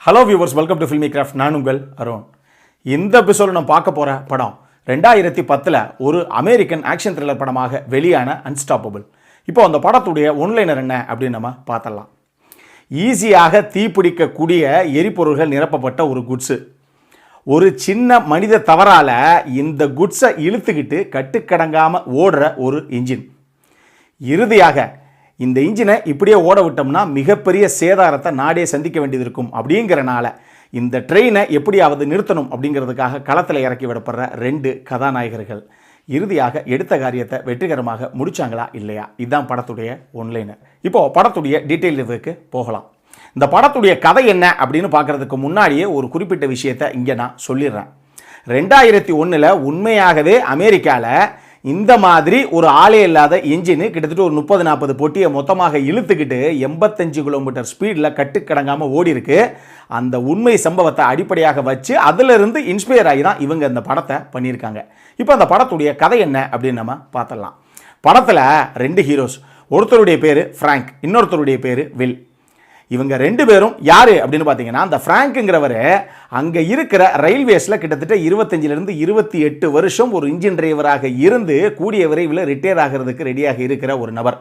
Hello viewers, welcome to filmi craft. நான் உங்கள் அருண். இந்த எபிசோட நம்ம பார்க்க போகிற படம் 2010 ஒரு அமெரிக்கன் ஆக்ஷன் த்ரில்லர் படமாக வெளியான அன்ஸ்டாப்பபிள். இப்போ அந்த படத்துடைய ஒன்லைனர் என்ன அப்படின்னு நம்ம பார்த்தலாம். ஈஸியாக தீப்பிடிக்கக்கூடிய எரிபொருள்கள் நிரப்பப்பட்ட ஒரு குட்ஸு. ஒரு சின்ன மனித தவறால் இந்த குட்ஸை இழுத்துக்கிட்டு கட்டுக்கடங்காமல் ஓடுற ஒரு இன்ஜின். இறுதியாக இந்த இன்ஜினை இப்படியே ஓட விட்டோம்னா மிகப்பெரிய சேதாரத்தை நாடே சந்திக்க வேண்டியது இருக்கும். அப்படிங்கிறனால இந்த ட்ரெயினை எப்படியாவது நிறுத்தணும் அப்படிங்கிறதுக்காக களத்தில் இறக்கி விடப்படுற ரெண்டு கதாநாயகர்கள் இறுதியாக எடுத்த காரியத்தை வெற்றிகரமாக முடிச்சாங்களா இல்லையா? இதுதான் படத்துடைய ஒன்லைனர். இப்போ படத்துடைய டீட்டெயில் ரிவ்யூக்கு போகலாம். இந்த படத்துடைய கதை என்ன அப்படின்னு பார்க்கறதுக்கு முன்னாடியே ஒரு குறிப்பிட்ட விஷயத்தை இங்கே நான் சொல்லிடுறேன். 2001 உண்மையாகவே அமெரிக்காவில் இந்த மாதிரி ஒரு ஆளே இல்லாத இன்ஜின் கிட்டத்தட்ட ஒரு 30-40 பொட்டியை மொத்தமாக இழுத்துக்கிட்டு 85 கிலோமீட்டர் ஸ்பீடில் கட்டுக்கடங்காமல் ஓடி இருக்கு. அந்த உண்மை சம்பவத்தை அடிப்படையாக வச்சு அதிலிருந்து இன்ஸ்பயர் ஆகி தான் இவங்க இந்த படத்தை பண்ணியிருக்காங்க. இப்போ அந்த படத்துடைய கதை என்ன அப்படின்னு நம்ம பார்த்துடலாம். படத்தில் ரெண்டு ஹீரோஸ், ஒருத்தருடைய பேர் ஃப்ராங்க், இன்னொருத்தருடைய பேர் வில். இவங்க ரெண்டு பேரும் யார் அப்படின்னு பார்த்தீங்கன்னா, அந்த ஃப்ராங்க்குங்கிறவர் அங்கே இருக்கிற ரயில்வேஸில் கிட்டத்தட்ட 25 28 வருஷம் ஒரு இன்ஜின் டிரைவராக இருந்து கூடிய விரைவில் ரிட்டையர் ஆகிறதுக்கு ரெடியாக இருக்கிற ஒரு நபர்.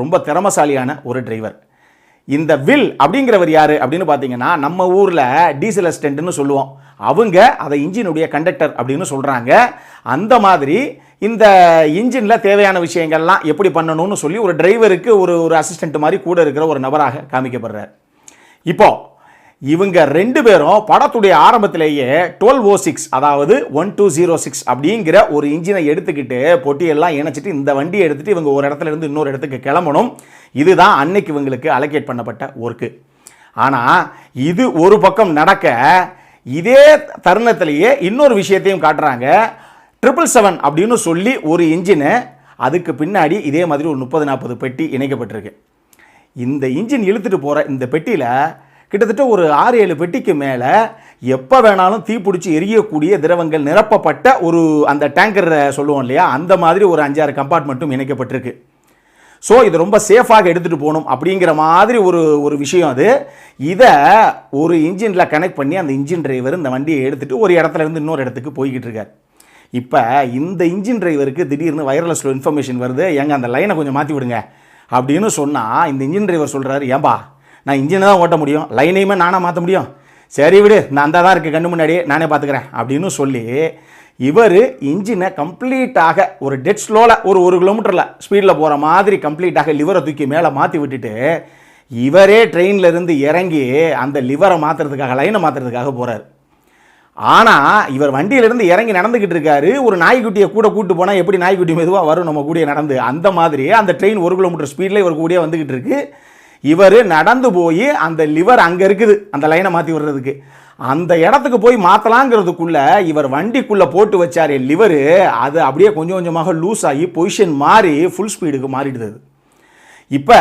ரொம்ப திறமசாலியான ஒரு டிரைவர். இந்த வில் அப்படிங்கிறவர் யார் அப்படின்னு பார்த்தீங்கன்னா, நம்ம ஊரில் டீசல் அசிஸ்டன்ட்னு சொல்லுவோம். அவங்க அதை இன்ஜினுடைய கண்டக்டர் அப்படின்னு சொல்கிறாங்க. அந்த மாதிரி இந்த இன்ஜினில் தேவையான விஷயங்கள்லாம் எப்படி பண்ணணும்னு சொல்லி ஒரு டிரைவருக்கு ஒரு அசிஸ்டன்ட் மாதிரி கூட இருக்கிற ஒரு நபராக காமிக்கப்படுறார். இப்போ இவங்க ரெண்டு பேரும் படத்துடைய ஆரம்பத்திலேயே 1206 அதாவது 1206 அப்படிங்கிற ஒரு இன்ஜினை எடுத்துக்கிட்டு பொட்டியெல்லாம் இணைச்சிட்டு இந்த வண்டியை எடுத்துகிட்டு இவங்க ஒரு இடத்துல இருந்து இன்னொரு இடத்துக்கு கிளம்பணும். இதுதான் அன்னைக்கு இவங்களுக்கு அலோகேட் பண்ணப்பட்ட ஒர்க்கு. ஆனால் இது ஒரு பக்கம் நடக்க, இதே தருணத்திலேயே இன்னொரு விஷயத்தையும் காட்டுறாங்க. 777 அப்படின்னு சொல்லி ஒரு இன்ஜினு, அதுக்கு பின்னாடி இதே மாதிரி ஒரு 30-40 பெட்டி இணைக்கப்பட்டிருக்கு. இந்த இன்ஜின் இழுத்துட்டு போகிற இந்த பெட்டியில் கிட்டத்தட்ட ஒரு 6-7 பெட்டிக்கு மேலே எப்போ வேணாலும் தீப்பிடிச்சி எரியக்கூடிய திரவங்கள் நிரப்பப்பட்ட ஒரு அந்த டேங்கர் சொல்லுவோம் இல்லையா, அந்த மாதிரி ஒரு 5-6 கம்பார்ட்மெண்ட்டும் இணைக்கப்பட்டிருக்கு. ஸோ இது ரொம்ப சேஃபாக எடுத்துகிட்டு போகணும் அப்படிங்கிற மாதிரி ஒரு விஷயம் அது. இதை ஒரு இன்ஜினில் கனெக்ட் பண்ணி அந்த இன்ஜின் டிரைவர் இந்த வண்டியை எடுத்துகிட்டு ஒரு இடத்துல இருந்து இன்னொரு இடத்துக்கு போய்கிட்டு இருக்கார். இப்போ இந்த இன்ஜின் டிரைவருக்கு திடீர்னு வயர்லெஸில் இன்ஃபர்மேஷன் வருது, ஏங்க அந்த லைனை கொஞ்சம் மாற்றி விடுங்க அப்படின்னு சொன்னால் இந்த இன்ஜின் டிரைவர் சொல்கிறாரு, ஏன்பா நான் இன்ஜினை தான் ஓட்ட முடியும், லைனையுமே நானாக மாற்ற முடியும், சரி விடு நான் அந்த தான் இருக்குது கண்ணு முன்னாடியே நானே பார்த்துக்கிறேன் அப்படின்னு சொல்லி இவர் இன்ஜினை கம்ப்ளீட்டாக ஒரு டெட் ஸ்லோவில் ஒரு 1 கிலோமீட்டரில் ஸ்பீடில் போகிற மாதிரி கம்ப்ளீட்டாக லிவரை தூக்கி மேலே மாற்றி விட்டுட்டு இவரே ட்ரெயினில் இருந்து இறங்கி அந்த லிவரை மாற்றுறதுக்காக லைனை மாற்றுறதுக்காக போகிறார். ஆனால் இவர் வண்டியிலிருந்து இறங்கி நடந்துக்கிட்டு இருக்காரு. ஒரு நாய்க்குட்டியை கூட கூட்டு போனால் எப்படி நாய்க்குட்டி மெதுவாக வரும் நம்ம கூட நடந்து, அந்த மாதிரி அந்த ட்ரெயின் 1 கிலோமீட்டர் ஸ்பீடில் இவர் கூடயே வந்துக்கிட்டு இருக்கு. இவர் நடந்து போய் அந்த லிவர் அங்கே இருக்குது அந்த லைனை மாற்றி விடுறதுக்கு, அந்த இடத்துக்கு போய் மாற்றலாங்கிறதுக்குள்ள இவர் வண்டிக்குள்ளே போட்டு வச்சார் லிவரு, அது அப்படியே கொஞ்சம் கொஞ்சமாக லூஸ் ஆகி பொசிஷன் மாறி ஃபுல் ஸ்பீடுக்கு மாறிடுது. இப்போ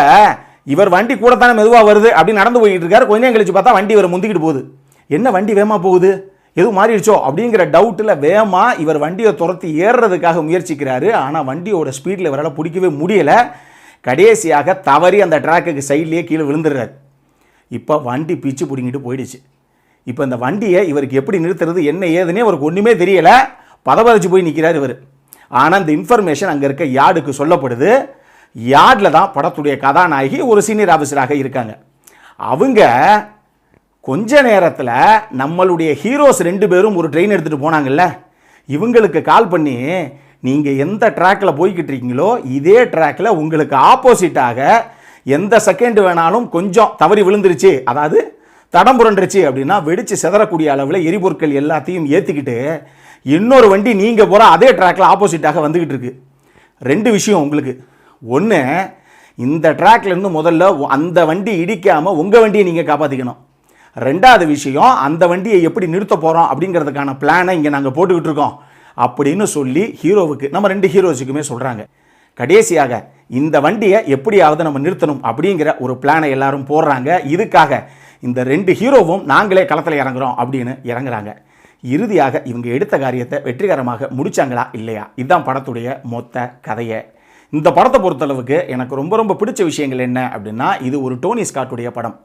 இவர் வண்டி கூட தானே மெதுவாக வருது அப்படின்னு நடந்து போய்கிட்டு இருக்காரு. கொஞ்சம் கழிச்சு பார்த்தா வண்டி இவர் முந்திக்கிட்டு போகுது. என்ன வண்டி வேகமாக போகுது, எதுவும் மாறிடுச்சோ அப்படிங்கிற டவுட்டில் வேகமாக இவர் வண்டியை துரத்தி ஏறுறதுக்காக முயற்சிக்கிறாரு. ஆனால் வண்டியோட ஸ்பீடில் இவரால் பிடிக்கவே முடியலை. கடைசியாக தவறி அந்த ட்ராக்குக்கு சைட்லேயே கீழே விழுந்துடுறாரு. இப்போ வண்டி பிச்சு பிடிங்கிட்டு போயிடுச்சு. இப்போ இந்த வண்டியை இவருக்கு எப்படி நிறுத்துறது என்ன ஏதுன்னே அவருக்கு ஒன்றுமே தெரியலை. பதபதிச்சு போய் நிற்கிறார் இவர். ஆனால் இந்த இன்ஃபர்மேஷன் அங்கே இருக்க யார்டுக்கு சொல்லப்படுது. யார்டில் தான் படத்துடைய கதாநாயகி ஒரு சீனியர் ஆஃபீஸராக இருக்காங்க. அவங்க கொஞ்ச நேரத்தில் நம்மளுடைய ஹீரோஸ் 2 பேரும் ஒரு ட்ரெயின் எடுத்துகிட்டு போனாங்கல்ல, இவங்களுக்கு கால் பண்ணி நீங்கள் எந்த ட்ராக்கில் போய்கிட்டு இருக்கீங்களோ இதே ட்ராக்கில் உங்களுக்கு ஆப்போசிட்டாக எந்த செகண்ட் வேணாலும் கொஞ்சம் தவறி விழுந்துருச்சு, அதாவது தடம் புரண்டுருச்சு அப்படின்னா வெடித்து சிதறக்கூடிய அளவில் எரிபொருட்கள் எல்லாத்தையும் ஏற்றிக்கிட்டு இன்னொரு வண்டி நீங்கள் போகிற அதே ட்ராக்கில் ஆப்போசிட்டாக வந்துக்கிட்டு இருக்கு. 2 விஷயம் உங்களுக்கு. ஒன்று, இந்த ட்ராக்லேருந்து முதல்ல அந்த வண்டி இடிக்காமல் உங்கள் வண்டியை நீங்கள் காப்பாற்றிக்கணும். 2வது விஷயம், அந்த வண்டியை எப்படி நிறுத்த போகிறோம் அப்படிங்கிறதுக்கான பிளானை இங்கே நாங்கள் போட்டுக்கிட்டு இருக்கோம் அப்படின்னு சொல்லி ஹீரோவுக்கு, நம்ம 2 ஹீரோஸுக்குமே சொல்கிறாங்க. கடைசியாக இந்த வண்டியை எப்படியாவது நம்ம நிறுத்தணும் அப்படிங்கிற ஒரு பிளானை எல்லாரும் போடுறாங்க. இதுக்காக இந்த 2 ஹீரோவும் நாங்களே களத்தில் இறங்குறோம் அப்படின்னு இறங்குறாங்க. இறுதியாக இவங்க எடுத்த காரியத்தை வெற்றிகரமாக முடிச்சாங்களா இல்லையா? இதுதான் படத்துடைய மொத்த கதையை. இந்த படத்தை பொறுத்தளவுக்கு எனக்கு ரொம்ப ரொம்ப பிடிச்ச விஷயங்கள் என்ன அப்படின்னா, இது ஒரு டோனி ஸ்காட்டுடைய படம்.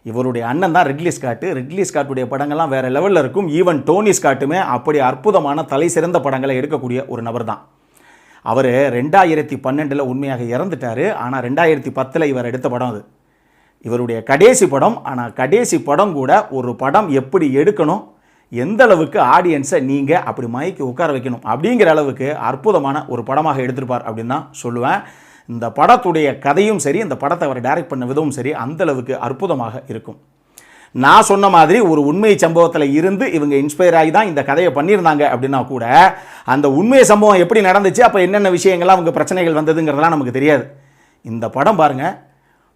இவருடைய அண்ணன் தான் ரிட்லி ஸ்காட். ரிட்லி ஸ்காட்டுடைய படங்கள்லாம் வேறு லெவலில் இருக்கும். ஈவன் டோனி ஸ்காட்டுமே அப்படி அற்புதமான தலை சிறந்த படங்களை எடுக்கக்கூடிய ஒரு நபர் தான். அவர் 2012 உண்மையாக இறந்துட்டார். ஆனால் 2010 இவர் எடுத்த படம் அது இவருடைய கடைசி படம். ஆனால் கடைசி படம் கூட ஒரு படம் எப்படி எடுக்கணும், எந்த அளவுக்கு ஆடியன்ஸை நீங்கள் அப்படி மயக்கி உட்கார வைக்கணும் அப்படிங்கிற அளவுக்கு அற்புதமான ஒரு படமாக எடுத்திருப்பார் அப்படின்னு தான் சொல்லுவேன். இந்த படத்துடைய கதையும் சரி, இந்த படத்தை அவர் டைரக்ட் பண்ண விதமும் சரி அந்தளவுக்கு அற்புதமாக இருக்கும். நான் சொன்ன மாதிரி ஒரு உண்மை சம்பவத்தில் இருந்து இவங்க இன்ஸ்பயர் ஆகி தான் இந்த கதையை பண்ணியிருந்தாங்க அப்படின்னா கூட அந்த உண்மை சம்பவம் எப்படி நடந்துச்சு, அப்போ என்னென்ன விஷயங்கள்லாம் அவங்க பிரச்சனைகள் வந்ததுங்கிறதெல்லாம் நமக்கு தெரியாது. இந்த படம் பாருங்கள்,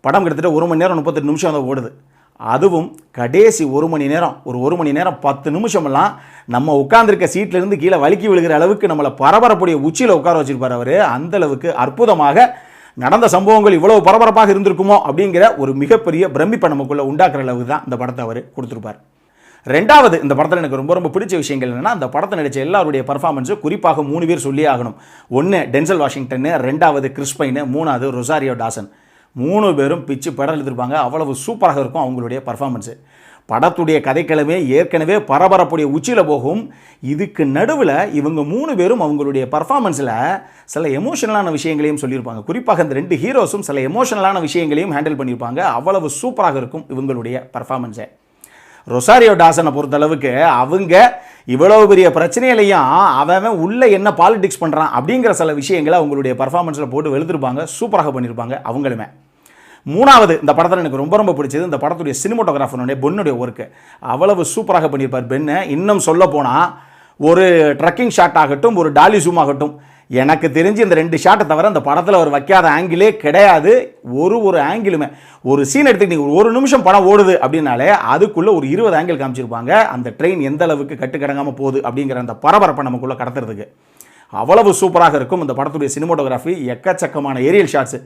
படம் கிட்டத்தட்ட 1 மணி நேரம் 38 நிமிஷம் அதை ஓடுது. அதுவும் கடைசி 1 மணி நேரம், ஒரு 1 மணி நேரம் 10 நிமிஷமெல்லாம் நம்ம உட்கார்ந்துருக்க சீட்லேருந்து கீழே வலிக்கி விழுகிற அளவுக்கு நம்மளை பரபரப்புடைய உச்சியில் உட்கார வச்சிருப்பார் அவர். அந்தளவுக்கு அற்புதமாக நடந்த சம்பவங்கள் இவ்வளவு பரபரப்பாக இருந்திருக்குமோ அப்படிங்கிற ஒரு மிகப்பெரிய பிரமிப்பை நமக்குள்ளே உண்டாக்குற அளவுக்கு தான் இந்த படத்தை அவர் கொடுத்துருப்பார். ரெண்டாவது, இந்த படத்தில் எனக்கு ரொம்ப ரொம்ப பிடிச்ச விஷயங்கள் என்னென்னா, அந்த படத்தை நடித்த எல்லாருடைய பர்ஃபார்மன்ஸும் குறிப்பாக 3 பேர் சொல்லி ஆகணும். 1 டென்சல் வாஷிங்டன், 2வது கிறிஸ் பைன், 3வது ரொசாரியோ டாசன். 3 பேரும் பிச்சு படம் எழுதிருப்பாங்க. அவ்வளவு சூப்பராக இருக்கும் அவங்களுடைய பர்ஃபார்மன்ஸு. படத்துடைய கதைக்கிழமே ஏற்கனவே பரபரப்புடைய உச்சியில் போகும். இதுக்கு நடுவில் இவங்க 3 பேரும் அவங்களுடைய பர்ஃபார்மன்ஸில் சில எமோஷனலான விஷயங்களையும் சொல்லியிருப்பாங்க. குறிப்பாக இந்த 2 ஹீரோஸும் சில எமோஷனலான விஷயங்களையும் ஹேண்டில் பண்ணியிருப்பாங்க. அவ்வளவு சூப்பராக இருக்கும் இவங்களுடைய பர்ஃபார்மன்ஸை. ரொசாரியோ டாசனை பொறுத்தளவுக்கு அவங்க இவ்வளவு பெரிய பிரச்சனையிலையும் அவன் உள்ளே என்ன பாலிடிக்ஸ் பண்ணுறான் அப்படிங்கிற சில விஷயங்களை அவங்களுடைய பர்ஃபார்மன்ஸில் போட்டு வெளுத்துருப்பாங்க. சூப்பராக பண்ணியிருப்பாங்க அவங்களுமே. 3வது, இந்த படத்தில் எனக்கு ரொம்ப ரொம்ப பிடிச்சது இந்த படத்துடைய சினிமோட்டோகிராஃபருடைய பென்னுடைய ஒர்க்கு. அவ்வளவு சூப்பராக பண்ணியிருப்பார் பென்னு. இன்னும் சொல்ல போனால் ஒரு ட்ரக்கிங் ஷாட் ஆகட்டும், ஒரு டாலி ஜூம் ஆகட்டும், எனக்கு தெரிஞ்சு இந்த 2 ஷாட்டை தவிர அந்த படத்தில் அவர் வைக்காத ஆங்கிளே கிடையாது. ஒரு ஆங்கிளுமே, ஒரு சீன் எடுத்துக்கிட்டீங்க, ஒரு நிமிஷம் படம் ஓடுது அப்படின்னாலே அதுக்குள்ளே ஒரு 20 ஆங்கிள் காமிச்சிருப்பாங்க. அந்த ட்ரெயின் எந்த அளவுக்கு கட்டுக்கடங்காமல் போகுது அப்படிங்கிற அந்த பரபரப்பை நமக்குள்ளே கடத்துறதுக்கு அவ்வளவு சூப்பராக இருக்கும் இந்த படத்துடைய சினிமோட்டோகிராஃபி. எக்கச்சக்கமான ஏரியல் ஷாட்ஸு,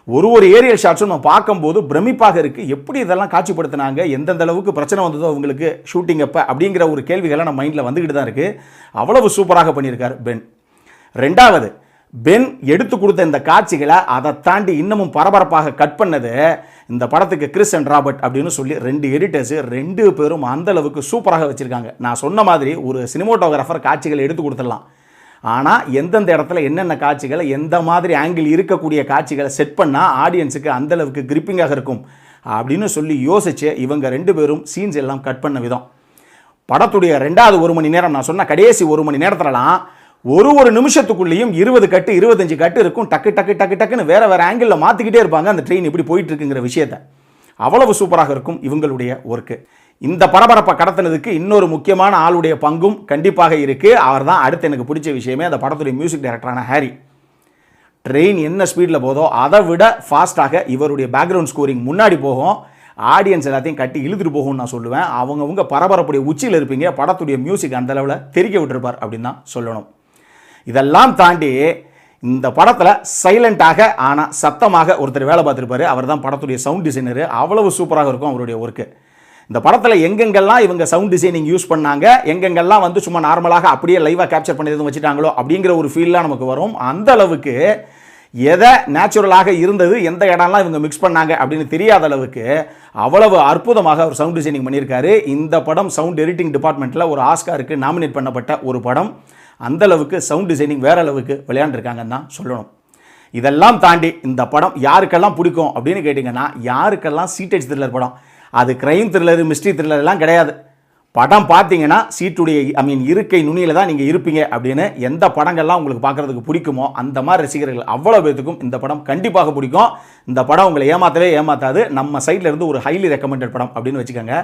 ஒரு ஏரியல் ஷாட்ஸும் நம்ம பார்க்கும்போது பிரமிப்பாக இருக்குது. எப்படி இதெல்லாம் காட்சிப்படுத்தினாங்க, எந்தெந்த அளவுக்கு பிரச்சனை வந்ததோ அவங்களுக்கு ஷூட்டிங் அப்போ அப்படிங்கிற ஒரு கேள்விகளை நம்ம மைண்டில் வந்துக்கிட்டு தான் இருக்குது. அவ்வளவு சூப்பராக பண்ணியிருக்கார் பென். 2வது, பென் எடுத்து கொடுத்த இந்த காட்சிகளை அதை தாண்டி இன்னமும் பரபரப்பாக கட் பண்ணது இந்த படத்துக்கு கிறிஸ் அண்ட் ராபர்ட் அப்படின்னு சொல்லி 2 எடிட்டர்ஸு 2 பேரும் அந்தளவுக்கு சூப்பராக வச்சுருக்காங்க. நான் சொன்ன மாதிரி ஒரு சினிமோட்டோகிராஃபர் காட்சிகளை எடுத்து கொடுத்துடலாம். ஆனால் எந்தெந்த இடத்துல என்னென்ன காட்சிகளை, எந்த மாதிரி ஆங்கிள் இருக்கக்கூடிய காட்சிகளை செட் பண்ணால் ஆடியன்ஸுக்கு அந்தளவுக்கு கிரிப்பிங்காக இருக்கும் அப்படின்னு சொல்லி யோசிச்சு இவங்க 2 பேரும் சீன்ஸ் எல்லாம் கட் பண்ண விதம். படத்துடைய 2வது 1 மணி நேரம், நான் சொன்ன கடைசி 1 மணி நேரத்துலலாம் ஒரு நிமிஷத்துக்குள்ளேயும் 20 கட்டு 25 கட்டு இருக்கும். டக்கு டக்கு டக்கு டக்குன்னு வேறு ஆங்கிளில் மாற்றிக்கிட்டே இருப்பாங்க அந்த ட்ரெயின் எப்படி போயிட்டு இருக்குங்கிற விஷயத்தை. அவ்வளவு சூப்பராக இருக்கும் இவங்களுடைய ஒர்க்கு. இந்த பரபரப்பை கடத்தினதுக்கு இன்னொரு முக்கியமான ஆளுடைய பங்கும் கண்டிப்பாக இருக்குது. அவர் தான் அடுத்து எனக்கு பிடிச்ச விஷயமே, அந்த படத்துடைய மியூசிக் டைரக்டரான ஹாரி. ட்ரெயின் என்ன ஸ்பீடில் போதோ அதை விட ஃபாஸ்ட்டாக இவருடைய பேக்ரவுண்ட் ஸ்கோரிங் முன்னாடி போகும். ஆடியன்ஸ் எல்லாத்தையும் கட்டி இழுத்துட்டு போகும்னு நான் சொல்லுவேன். அவங்கவுங்க பரபரப்புடைய உச்சியில் இருப்பீங்க. படத்துடைய மியூசிக் அந்த அளவில் தெரிக்க விட்டுருப்பார் அப்படின்னு தான் சொல்லணும். இதெல்லாம் தாண்டி இந்த படத்தில் சைலண்டாக ஆனால் சத்தமாக ஒருத்தர் வேலை பார்த்துருப்பாரு. அவர் தான் படத்துடைய சவுண்ட் டிசைனரு. அவ்வளவு சூப்பராக இருக்கும் அவருடைய ஒர்க்கு. இந்த படத்தில் எங்கெங்கெல்லாம் இவங்க சவுண்ட் டிசைனிங் யூஸ் பண்ணாங்க, எங்கெங்கெல்லாம் வந்து சும்மா நார்மலாக அப்படியே லைவாக கேப்சர் பண்ணி எதுவும் வச்சுட்டாங்களோ அப்படிங்கிற ஒரு ஃபீல்லாம் நமக்கு வரும். அந்த அளவுக்கு எதை நேச்சுரலாக இருந்தது, எந்த இடம்லாம் இவங்க மிக்ஸ் பண்ணாங்க அப்படின்னு தெரியாத அளவுக்கு அவ்வளவு அற்புதமாக அவர் சவுண்ட் டிசைனிங் பண்ணியிருக்காரு. இந்த படம் சவுண்ட் எடிட்டிங் டிபார்ட்மெண்ட்டில் ஒரு ஆஸ்காருக்கு நாமினேட் பண்ணப்பட்ட ஒரு படம். அந்த அளவுக்கு சவுண்ட் டிசைனிங் வேற அளவுக்கு விளையாண்டுருக்காங்கன்னு தான் சொல்லணும். இதெல்லாம் தாண்டி இந்த படம் யாருக்கெல்லாம் பிடிக்கும் அப்படின்னு கேட்டிங்கன்னா, யாருக்கெல்லாம் சீட்டேஜ் த்ரில்லர் படம், அது கிரைம் த்ரில்லர் மிஸ்ட்ரி த்ரில்லர் எல்லாம் கிடையாது. படம் பார்த்தீங்கன்னா சீட்டுடைய இருக்கை நுனியில் தான் நீங்கள் இருப்பீங்க அப்படின்னு எந்த படங்கள்லாம் உங்களுக்கு பார்க்குறதுக்கு பிடிக்குமோ அந்த மாதிரி ரசிகர்கள் அவ்வளோ பேத்துக்கும் இந்த படம் கண்டிப்பாக பிடிக்கும். இந்த படம் உங்களை ஏமாற்றவே ஏமாற்றாது. நம்ம சைடில் இருந்து ஒரு ஹைலி ரெக்கமெண்டட் படம் அப்படின்னு வச்சுக்கோங்க.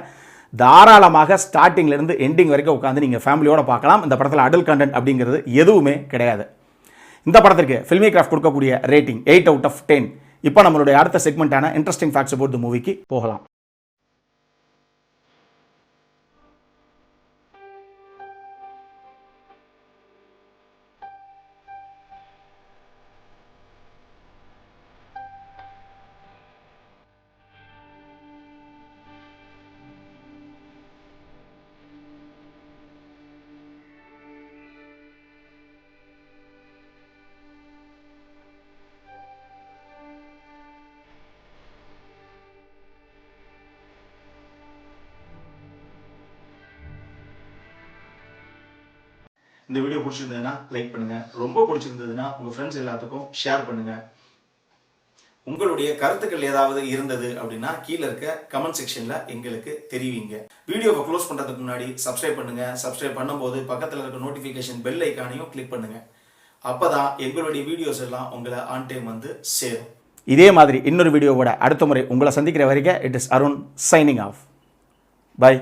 தாராளமாக ஸ்டார்டிங்லேருந்து எண்டிங் வரைக்கும் உட்காந்து நீங்கள் ஃபேமிலியோடு பார்க்கலாம். இந்த படத்தில் அடல்ட் கண்டென்ட் அப்படிங்கிறது எதுவுமே கிடையாது. இந்த படத்திற்கு ஃபில்மி கிராஃப்ட் கொடுக்கக்கூடிய ரேட்டிங் 8 out of 10. இப்போ நம்மளுடைய அடுத்த செக்மெண்ட்டான இன்ட்ரெஸ்டிங் ஃபேக்ட்ஸ் அபவுட் தி மூவிக்கு போகலாம். இந்த வீடியோ பிடிச்சிருந்ததுன்னா லைக் பண்ணுங்கள், ரொம்ப பிடிச்சிருந்ததுன்னா உங்கள் ஃப்ரெண்ட்ஸ் எல்லாத்துக்கும் ஷேர் பண்ணுங்கள். உங்களுடைய கருத்துக்கள் ஏதாவது இருந்தது அப்படின்னா கீழே இருக்க கமெண்ட் செக்ஷனில் எங்களுக்கு தெரிவிங்க. வீடியோவை க்ளோஸ் பண்ணுறதுக்கு முன்னாடி சப்ஸ்கிரைப் பண்ணுங்கள். சப்ஸ்கிரைப் பண்ணும்போது பக்கத்தில் இருக்க நோட்டிஃபிகேஷன் பெல் ஐக்கானையும் கிளிக் பண்ணுங்கள். அப்போ தான் எங்களுடைய வீடியோஸ் எல்லாம் உங்களை ஆன் டைம் வந்து சேரும். இதே மாதிரி இன்னொரு வீடியோவோட அடுத்த முறை உங்களை சந்திக்கிற வரைக்கும் it is Arun signing off. By.